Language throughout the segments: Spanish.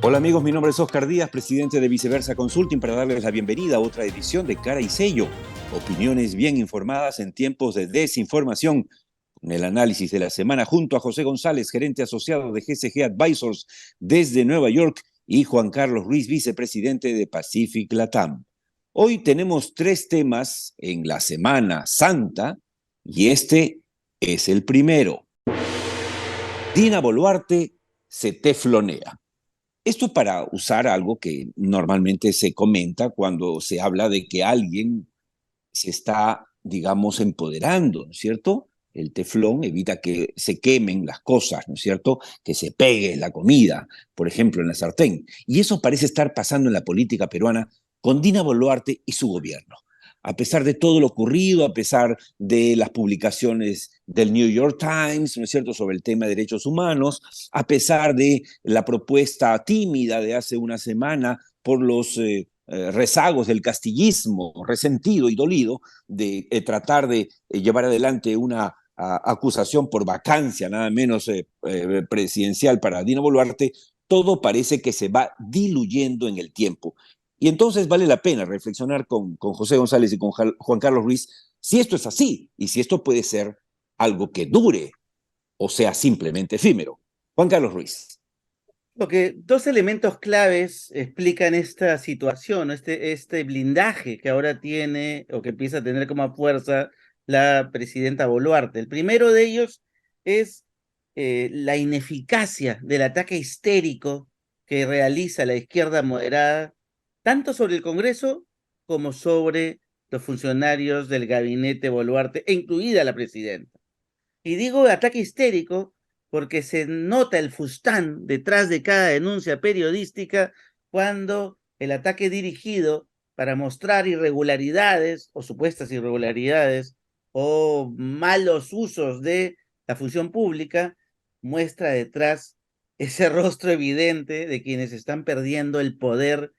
Hola amigos, mi nombre es Oscar Díaz, presidente de Viceversa Consulting, para darles la bienvenida a otra edición de Cara y Sello. Opiniones bien informadas en tiempos de desinformación. Con el análisis de la semana junto a José González, gerente asociado de GCG Advisors desde Nueva York, y Juan Carlos Ruiz, vicepresidente de Pacific Latam. Hoy tenemos tres temas en la Semana Santa y este es el primero. Dina Boluarte se teflonea. Esto para usar algo que normalmente se comenta cuando se habla de que alguien se está, digamos, empoderando, ¿no es cierto? El teflón evita que se quemen las cosas, ¿no es cierto? Que se pegue la comida, por ejemplo, en la sartén. Y eso parece estar pasando en la política peruana con Dina Boluarte y su gobierno. A pesar de todo lo ocurrido, a pesar de las publicaciones del New York Times, ¿no es cierto?, sobre el tema de derechos humanos, a pesar de la propuesta tímida de hace una semana por los rezagos del castillismo resentido y dolido de tratar de llevar adelante una acusación por vacancia, nada menos presidencial para Dina Boluarte, todo parece que se va diluyendo en el tiempo. Y entonces vale la pena reflexionar con José González y con Juan Carlos Ruiz si esto es así y si esto puede ser algo que dure o sea simplemente efímero. Juan Carlos Ruiz. Lo que dos elementos claves explican esta situación, ¿no? Este blindaje que ahora tiene o que empieza a tener como fuerza la presidenta Boluarte. El primero de ellos es la ineficacia del ataque histérico que realiza la izquierda moderada, tanto sobre el Congreso como sobre los funcionarios del gabinete Boluarte, e incluida la presidenta. Y digo ataque histérico porque se nota el fustán detrás de cada denuncia periodística cuando el ataque dirigido para mostrar irregularidades o supuestas irregularidades o malos usos de la función pública muestra detrás ese rostro evidente de quienes están perdiendo el poder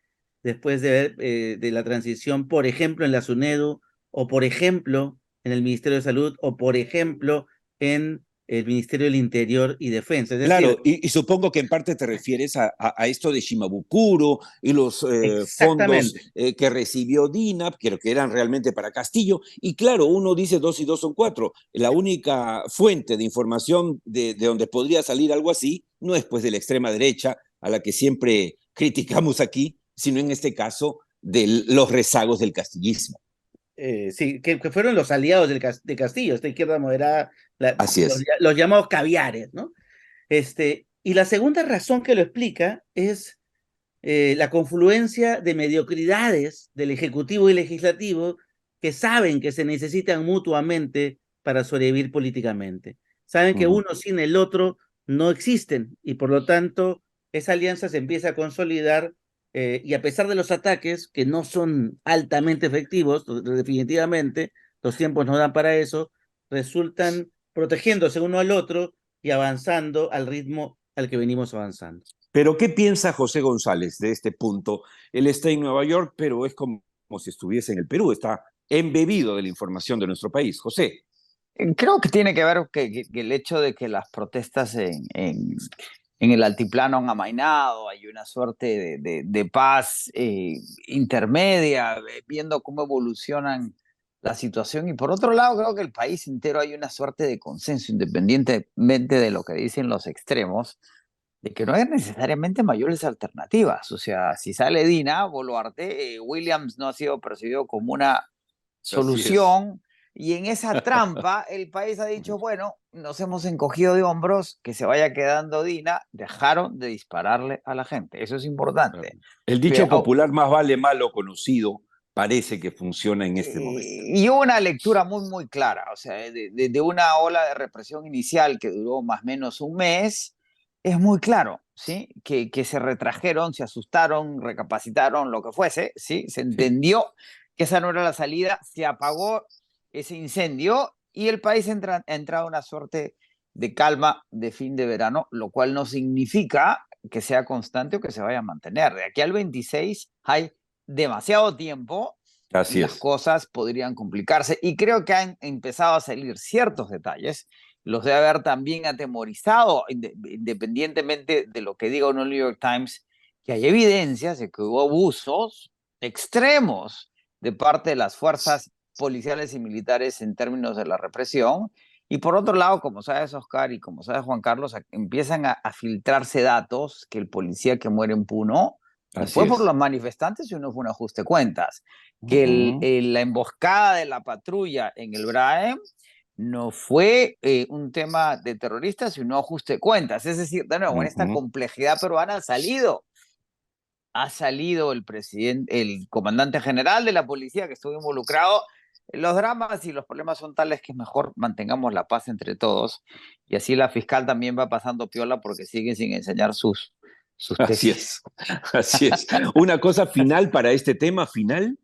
después de la transición, por ejemplo, en la SUNEDU, o por ejemplo, en el Ministerio de Salud, o por ejemplo, en el Ministerio del Interior y Defensa. Es decir, Claro, y supongo que en parte te refieres a esto de Shimabukuro y los fondos exactamente. que recibió DINAP, que eran realmente para Castillo. Y claro, uno dice dos y dos son cuatro. La única fuente de información de donde podría salir algo así no es pues de la extrema derecha, a la que siempre criticamos aquí, sino en este caso de los rezagos del castillismo. Sí, que fueron los aliados de Castillo, esta izquierda moderada, Así es. los llamados caviares, ¿no? Y la segunda razón que lo explica es la confluencia de mediocridades del Ejecutivo y Legislativo que saben que se necesitan mutuamente para sobrevivir políticamente. Saben que uno sin el otro no existen y por lo tanto esa alianza se empieza a consolidar y a pesar de los ataques que no son altamente efectivos, definitivamente, los tiempos no dan para eso, resultan protegiéndose uno al otro y avanzando al ritmo al que venimos avanzando. Pero ¿qué piensa José González de este punto? Él está en Nueva York, pero es como si estuviese en el Perú, está embebido de la información de nuestro país. José. Creo que tiene que ver que el hecho de que las protestas en el altiplano han amainado, hay una suerte de paz intermedia, viendo cómo evolucionan la situación. Y por otro lado, creo que el país entero hay una suerte de consenso, independientemente de lo que dicen los extremos, de que no hay necesariamente mayores alternativas. O sea, si sale Dina Boluarte, Williams no ha sido percibido como una Así es. solución. Y en esa trampa, el país ha dicho, bueno, nos hemos encogido de hombros, que se vaya quedando Dina, dejaron de dispararle a la gente. Eso es importante. El dicho Pero, popular más vale malo conocido parece que funciona en este momento. y hubo una lectura muy clara, o sea, de una ola de represión inicial que duró más o menos un mes, es muy claro, ¿sí? Que se retrajeron, se asustaron, recapacitaron, lo que fuese, ¿sí? Se Sí. entendió que esa no era la salida, se apagó ese incendio y el país ha entrado a una suerte de calma de fin de verano, lo cual no significa que sea constante o que se vaya a mantener. De aquí al 26 hay demasiado tiempo y Así las es. cosas podrían complicarse. Y creo que han empezado a salir ciertos detalles, los debe haber también atemorizado, independientemente de lo que diga el New York Times, que hay evidencias de que hubo abusos extremos de parte de las fuerzas policiales y militares en términos de la represión. Y por otro lado, como sabes, Oscar, y como sabes, Juan Carlos, empiezan a filtrarse datos que el policía que muere en Puno no Así fue por es. los manifestantes, sino fue un ajuste de cuentas. Que Ujú. la emboscada de la patrulla en el Braem no fue un tema de terroristas, sino ajuste de cuentas. Es decir, de nuevo, en esta Ujú. complejidad peruana ha salido el presidente, el comandante general de la policía que estuvo involucrado. Los dramas y los problemas son tales que es mejor mantengamos la paz entre todos. Y así la fiscal también va pasando piola porque sigue sin enseñar sus Así tesis. es, así es. Una cosa final para este tema final,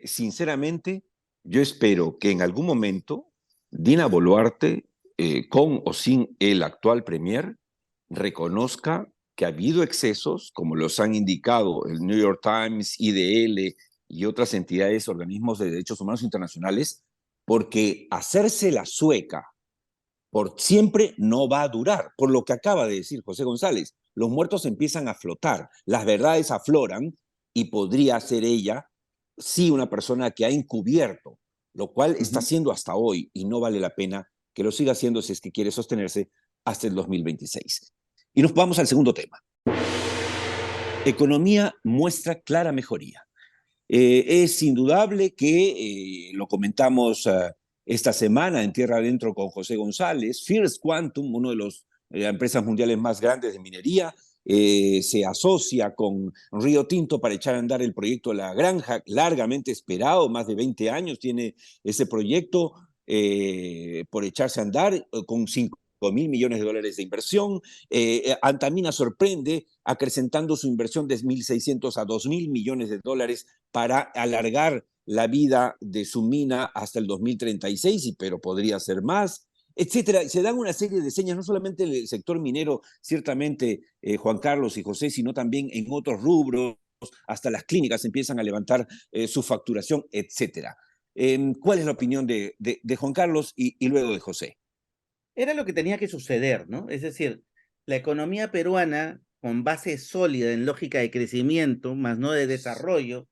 sinceramente, yo espero que en algún momento Dina Boluarte, con o sin el actual premier, reconozca que ha habido excesos, como los han indicado el New York Times, IDL y otras entidades, organismos de derechos humanos internacionales, porque hacerse la sueca por siempre no va a durar. Por lo que acaba de decir José González, los muertos empiezan a flotar, las verdades afloran y podría ser ella, sí, una persona que ha encubierto, lo cual está Ujú. haciendo hasta hoy y no vale la pena que lo siga haciendo si es que quiere sostenerse hasta el 2026. Y nos vamos al segundo tema. Economía muestra clara mejoría. Es indudable que, lo comentamos esta semana en Tierra Adentro con José González, First Quantum, una de las empresas mundiales más grandes de minería, se asocia con Río Tinto para echar a andar el proyecto La Granja, largamente esperado, más de 20 años tiene ese proyecto por echarse a andar con 5.000 millones de dólares de inversión. Antamina sorprende acrecentando su inversión de 1.600 a 2.000 millones de dólares para alargar la vida de su mina hasta el 2036, pero podría ser más, etcétera. Se dan una serie de señas, no solamente en el sector minero, ciertamente, Juan Carlos y José, sino también en otros rubros, hasta las clínicas empiezan a levantar su facturación, etcétera. ¿Cuál es la opinión de Juan Carlos y luego de José? Era lo que tenía que suceder, ¿no? Es decir, la economía peruana, con base sólida en lógica de crecimiento, más no de desarrollo,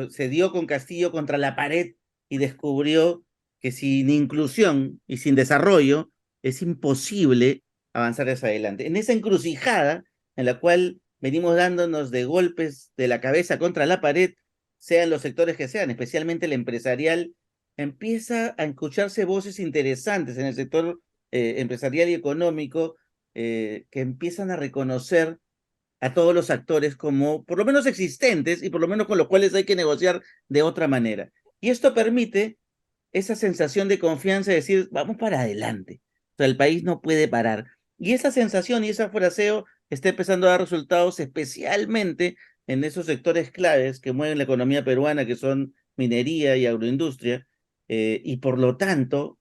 se dio con Castillo contra la pared y descubrió que sin inclusión y sin desarrollo es imposible avanzar hacia adelante. En esa encrucijada en la cual venimos dándonos de golpes de la cabeza contra la pared, sean los sectores que sean, especialmente el empresarial, empieza a escucharse voces interesantes en el sector empresarial y económico que empiezan a reconocer a todos los actores como por lo menos existentes y por lo menos con los cuales hay que negociar de otra manera. Y esto permite esa sensación de confianza de decir, vamos para adelante. O sea, el país no puede parar. Y esa sensación y ese fraseo está empezando a dar resultados especialmente en esos sectores claves que mueven la economía peruana, que son minería y agroindustria, y por lo tanto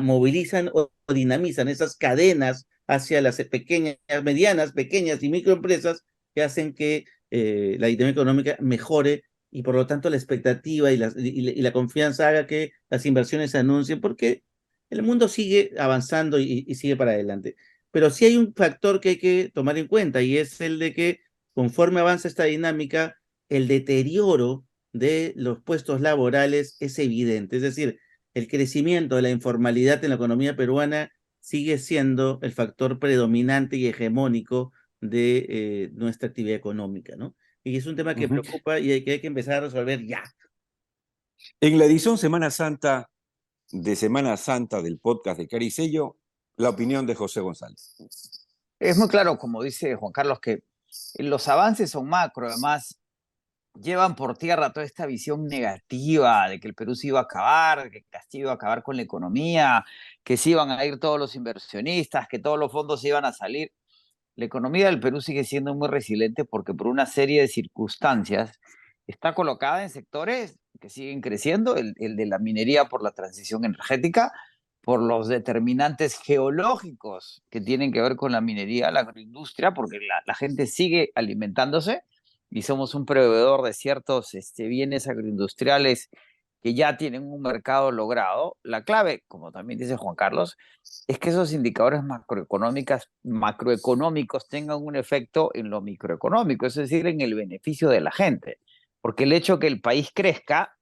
movilizan o dinamizan esas cadenas hacia las pequeñas, medianas, pequeñas y microempresas que hacen que la dinámica económica mejore y por lo tanto la expectativa y la confianza haga que las inversiones se anuncien porque el mundo sigue avanzando y sigue para adelante. Pero sí hay un factor que hay que tomar en cuenta y es el de que conforme avanza esta dinámica, el deterioro de los puestos laborales es evidente. Es decir, el crecimiento de la informalidad en la economía peruana sigue siendo el factor predominante y hegemónico de nuestra actividad económica, ¿no? Y es un tema Uh que -huh. preocupa y hay que empezar a resolver ya. En la edición Semana Santa del podcast de Caricello, la opinión de José González. Es muy claro, como dice Juan Carlos, que los avances son macro, además llevan por tierra toda esta visión negativa de que el Perú se iba a acabar, que Castillo iba a acabar con la economía, que se iban a ir todos los inversionistas, que todos los fondos se iban a salir. La economía del Perú sigue siendo muy resiliente porque por una serie de circunstancias está colocada en sectores que siguen creciendo, el de la minería por la transición energética, por los determinantes geológicos que tienen que ver con la minería, la agroindustria, porque la gente sigue alimentándose y somos un proveedor de ciertos bienes agroindustriales que ya tienen un mercado logrado. La clave, como también dice Juan Carlos, es que esos indicadores macroeconómicos tengan un efecto en lo microeconómico, es decir, en el beneficio de la gente. Porque el hecho que el país crezca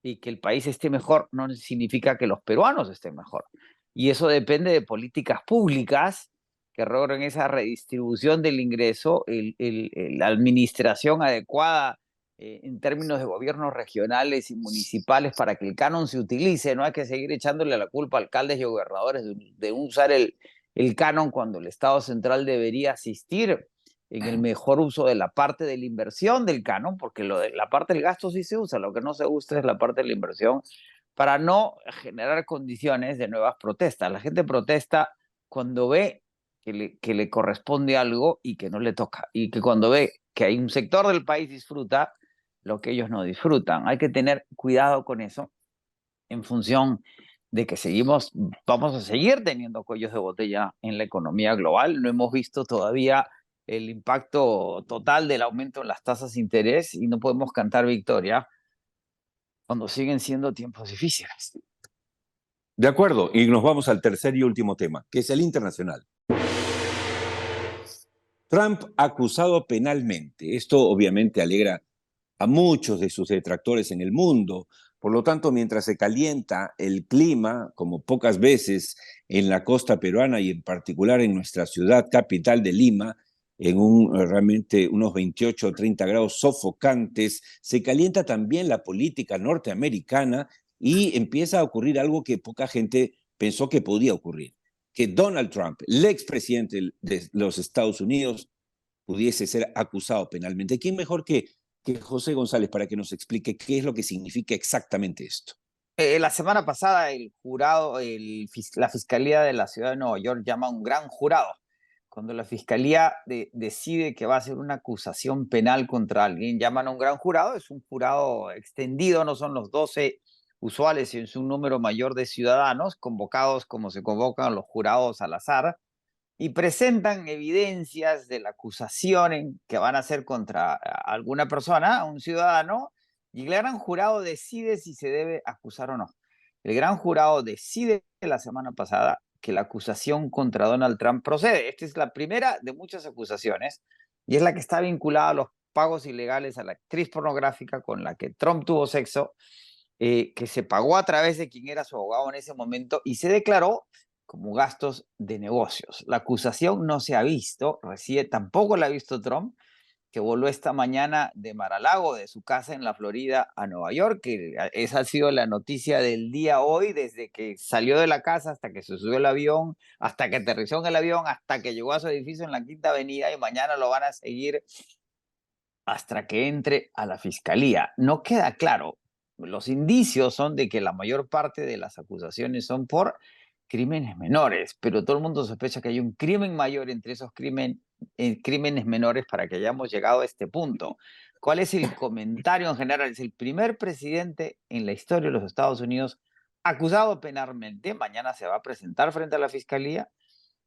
y que el país esté mejor no significa que los peruanos estén mejor. Y eso depende de políticas públicas que logren esa redistribución del ingreso, la administración adecuada en términos de gobiernos regionales y municipales para que el canon se utilice. No hay que seguir echándole la culpa a alcaldes y gobernadores de usar el canon cuando el Estado central debería asistir en el mejor uso de la parte de la inversión del canon, porque la parte del gasto sí se usa, lo que no se usa es la parte de la inversión, para no generar condiciones de nuevas protestas. La gente protesta cuando ve que le corresponde algo y que no le toca, y que cuando ve que hay un sector del país disfruta lo que ellos no disfrutan. Hay que tener cuidado con eso en función de que vamos a seguir teniendo cuellos de botella en la economía global. No hemos visto todavía el impacto total del aumento en las tasas de interés y no podemos cantar victoria cuando siguen siendo tiempos difíciles. De acuerdo, y nos vamos al tercer y último tema, que es el internacional. Trump acusado penalmente. Esto obviamente alegra a muchos de sus detractores en el mundo. Por lo tanto, mientras se calienta el clima, como pocas veces en la costa peruana y en particular en nuestra ciudad capital de Lima, en realmente unos 28 o 30 grados sofocantes, se calienta también la política norteamericana y empieza a ocurrir algo que poca gente pensó que podía ocurrir, que Donald Trump, el expresidente de los Estados Unidos, pudiese ser acusado penalmente. ¿Quién mejor que José González para que nos explique qué es lo que significa exactamente esto? La semana pasada el jurado, la Fiscalía de la Ciudad de Nueva York llama a un gran jurado. Cuando la Fiscalía decide que va a hacer una acusación penal contra alguien, llaman a un gran jurado. Es un jurado extendido, no son los 12 usuales, es un número mayor de ciudadanos convocados como se convocan los jurados al azar y presentan evidencias de la acusación que van a hacer contra alguna persona, un ciudadano, y el gran jurado decide si se debe acusar o no. El gran jurado decide la semana pasada que la acusación contra Donald Trump procede. Esta es la primera de muchas acusaciones y es la que está vinculada a los pagos ilegales a la actriz pornográfica con la que Trump tuvo sexo, que se pagó a través de quien era su abogado en ese momento y se declaró como gastos de negocios. La acusación no se ha visto, tampoco la ha visto Trump, que voló esta mañana de Mar-a-Lago, de su casa en la Florida, a Nueva York, que esa ha sido la noticia del día hoy, desde que salió de la casa hasta que se subió el avión, hasta que aterrizó en el avión, hasta que llegó a su edificio en la Quinta Avenida, y mañana lo van a seguir hasta que entre a la fiscalía. No queda claro. Los indicios son de que la mayor parte de las acusaciones son por crímenes menores, pero todo el mundo sospecha que hay un crimen mayor entre esos crímenes menores para que hayamos llegado a este punto. ¿Cuál es el comentario en general? Es el primer presidente en la historia de los Estados Unidos acusado penalmente. Mañana se va a presentar frente a la fiscalía.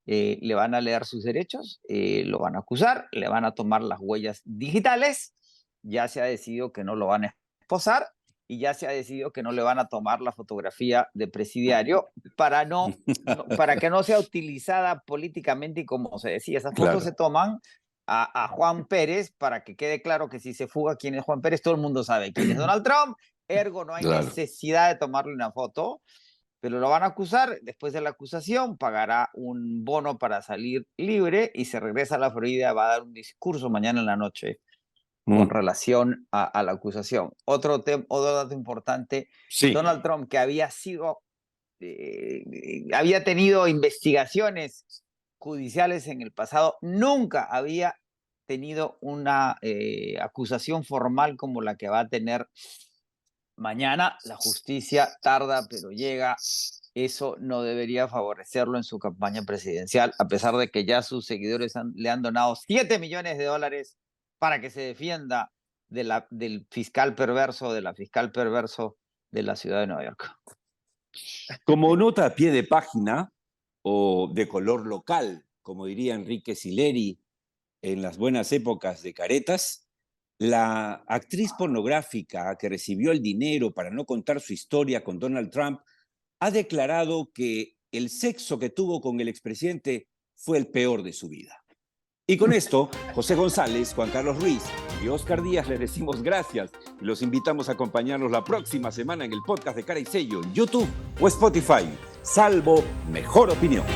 Le van a leer sus derechos, lo van a acusar, le van a tomar las huellas digitales, ya se ha decidido que no lo van a esposar y ya se ha decidido que no le van a tomar la fotografía de presidiario para que no sea utilizada políticamente y como se decía, esas fotos Claro. se toman a Juan Pérez para que quede claro que si se fuga quién es Juan Pérez, todo el mundo sabe quién es Donald Trump, ergo no hay Claro. necesidad de tomarle una foto, pero lo van a acusar. Después de la acusación pagará un bono para salir libre y se regresa a la Florida. Va a dar un discurso mañana en la noche con relación a la acusación. Otro dato importante, Sí. Donald Trump, que había tenido investigaciones judiciales en el pasado, nunca había tenido una acusación formal como la que va a tener mañana. La justicia tarda, pero llega. Eso no debería favorecerlo en su campaña presidencial, a pesar de que ya sus seguidores le han donado $7 millones para que se defienda del fiscal perverso, de la fiscal perverso de la ciudad de Nueva York. Como nota a pie de página o de color local, como diría Enrique Sileri en las buenas épocas de Caretas, La actriz pornográfica que recibió el dinero para no contar su historia con Donald Trump ha declarado que el sexo que tuvo con el expresidente fue el peor de su vida. Y con esto, José González, Juan Carlos Ruiz y Oscar Díaz les decimos gracias y los invitamos a acompañarnos la próxima semana en el podcast de Cara y Sello en YouTube o Spotify, salvo Mejor Opinión.